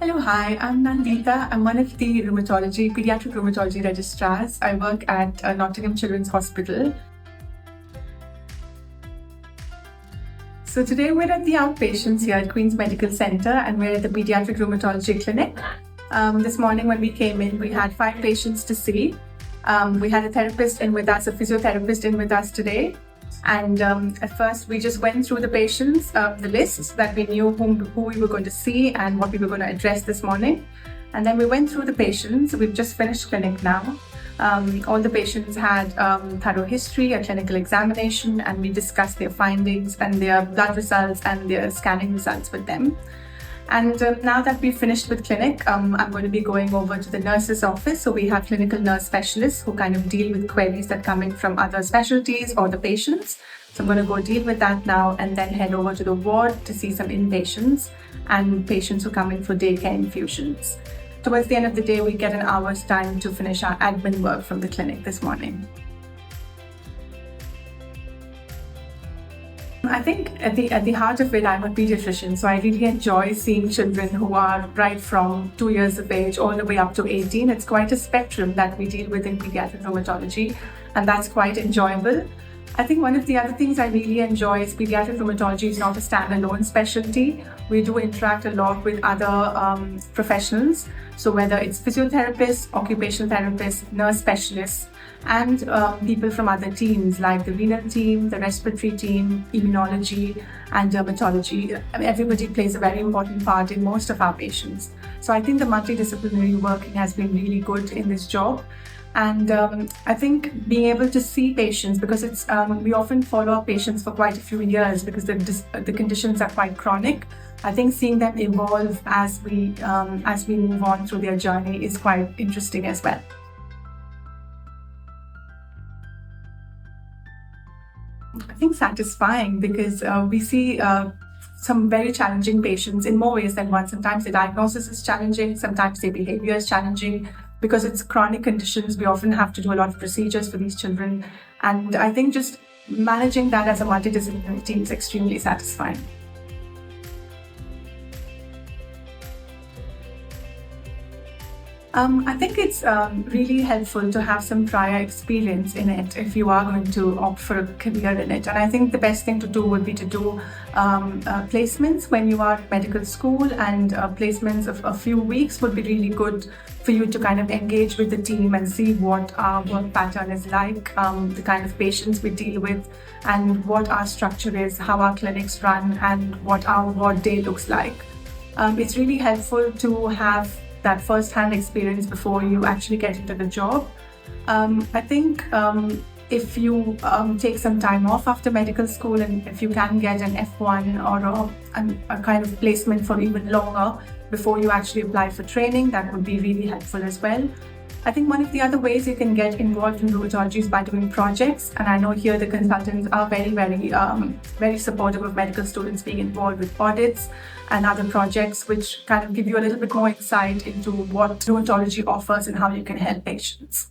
Hello, hi, I'm Nandita. I'm one of the Paediatric Rheumatology Registrars. I work at Nottingham Children's Hospital. So today we're at the outpatients here at Queen's Medical Centre and we're at the Paediatric Rheumatology Clinic. This morning when we came in, we had 5 patients to see. We had a therapist in with us, a physiotherapist in with us today. And at first, we just went through the patients, the lists that we knew who we were going to see and what we were going to address this morning. And then we went through the patients. We've just finished clinic now. All the patients had thorough history, a clinical examination, and we discussed their findings and their blood results and their scanning results with them. And now that we've finished with clinic, I'm going to be going over to the nurse's office. So we have clinical nurse specialists who kind of deal with queries that come in from other specialties or the patients. So I'm going to go deal with that now and then head over to the ward to see some inpatients and patients who come in for daycare infusions. Towards the end of the day, we get an hour's time to finish our admin work from the clinic this morning. I think at the heart of it, I'm a pediatrician, so I really enjoy seeing children who are right from 2 years of age all the way up to 18. It's quite a spectrum that we deal with in pediatric rheumatology, and that's quite enjoyable. I think one of the other things I really enjoy is pediatric rheumatology is not a standalone specialty. We do interact a lot with other professionals. So whether it's physiotherapists, occupational therapists, nurse specialists, and people from other teams like the renal team, the respiratory team, immunology, and dermatology. Everybody plays a very important part in most of our patients. So I think the multidisciplinary working has been really good in this job. And I think being able to see patients, because it's we often follow up patients for quite a few years because the conditions are quite chronic. I think seeing them evolve as we move on through their journey is quite interesting as well. I think satisfying because we see some very challenging patients in more ways than one. Sometimes the diagnosis is challenging, sometimes their behavior is challenging. Because it's chronic conditions, we often have to do a lot of procedures for these children. And I think just managing that as a multidisciplinary team is extremely satisfying. I think it's really helpful to have some prior experience in it if you are going to opt for a career in it. And I think the best thing to do would be to do placements when you are at medical school, and placements of a few weeks would be really good for you to kind of engage with the team and see what our work pattern is like, the kind of patients we deal with, and what our structure is, how our clinics run, and what our ward day looks like. It's really helpful to have that first-hand experience before you actually get into the job. I think if you take some time off after medical school, and if you can get an F1 or a kind of placement for even longer before you actually apply for training, that would be really helpful as well. I think one of the other ways you can get involved in rheumatology is by doing projects, and I know here the consultants are very supportive of medical students being involved with audits and other projects, which kind of give you a little bit more insight into what rheumatology offers and how you can help patients.